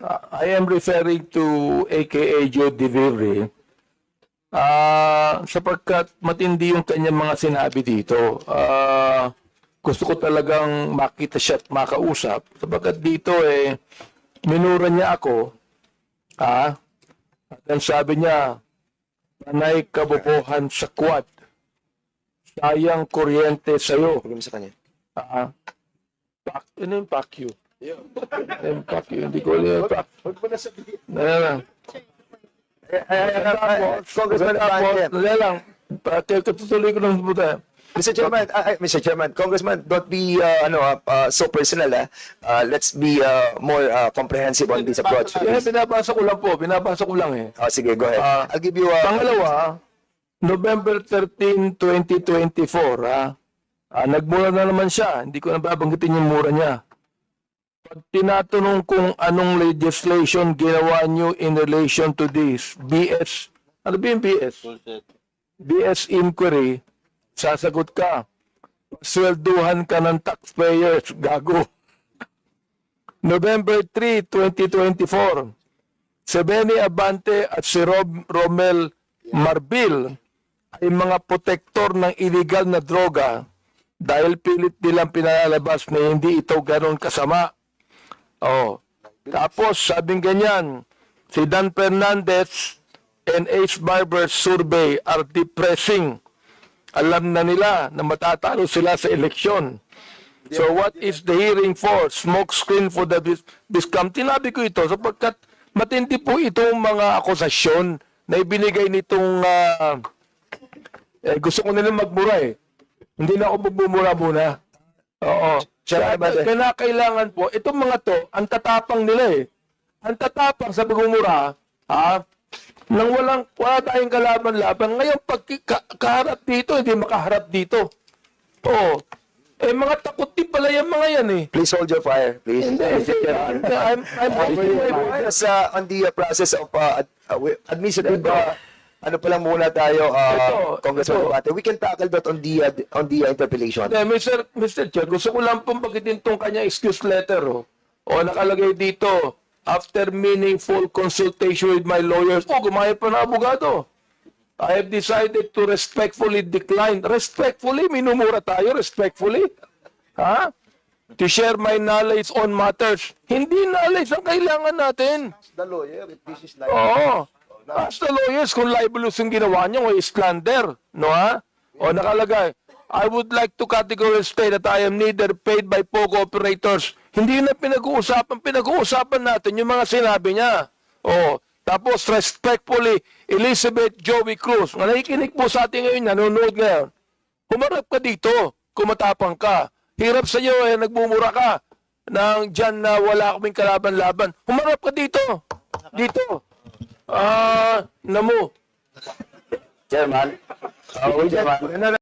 I am referring to AKA Joe Diviri sapagkat matindi yung kanyang mga sinabi dito. Gusto ko talagang makita siya at makausap sapagkat dito minura niya ako. At ang sabi niya, panay kabubuhan sa quad. Sayang kuryente sa'yo. Huwag mo sa kanya. Ano yung pack you? Pack you. Hindi ko alam yung pack. Huwag mo na sabihin. Congressman katutuloy ko ng buta. Mr. Chairman, Congressman, don't be so personal. Let's be more comprehensive on this approach. Binabasa ko lang eh. Oh, sige, go ahead. I'll give you Pangalawa, November 13, 2024, nagmura na naman siya. Hindi ko na babanggitin yung mura niya. Pag tinatanong kung anong legislation ginawa niyo in relation to this, BS, ano ba yung BS? BS inquiry, sasagot ka. Swelduhan ka ng taxpayers, gago. November 3, 2024, si Benny Abante at si Romel Marbil ay mga protektor ng illegal na droga dahil pilit nilang pinalalabas na hindi ito ganon kasama. Tapos sabing ganyan, si Dan Fernandez and Ace Barber's survey are depressing. Alam na nila na matatalo sila sa eleksyon. So what is the hearing for? Smoke screen for the discount. Tinabi ko ito sapagkat matindi po itong mga akusasyon na ibinigay nitong gusto ko nilang magmura eh. Hindi na ako magbumura muna. Oo. Kailangan po, itong mga to, ang tatapang nila eh. Ang tatapang sa pagmumura, nang wala tayong kalaban-laban. Ngayon, pag kaharap dito, hindi makaharap dito. Oo. Mga takot din pala yung mga yan eh. Please hold your fire, please. Hindi. I'm Just on the process of administrative, ano pa lang muna tayo, Congressman Abate. We can tackle that on the interpellation. Mr. Chair, gusto ko lang pong bagitin tong kanya excuse letter. Nakalagay dito, after meaningful consultation with my lawyers, gumaya pa na abogado. I have decided to respectfully decline. Respectfully? Minumura tayo, respectfully? To share my knowledge on matters. Hindi knowledge ang kailangan natin. The lawyer, this is like... Oo. Ask the lawyers kung libelous yung ginawa niyo o slander. No, nakalagay, I would like to categorically state that I am neither paid by POGO operators. Hindi na pinag-uusapan. Pinag-uusapan natin yung mga sinabi niya. Tapos, respectfully, Elizabeth Joey Cruz. Nga nakikinig po sa atin ngayon, nanonood ngayon. Humarap ka dito, kumatapang ka. Hirap sa iyo, nagmumura ka. Nang dyan na wala kaming kalaban-laban. Humarap ka dito. Dito. Namo. Chairman. Chairman.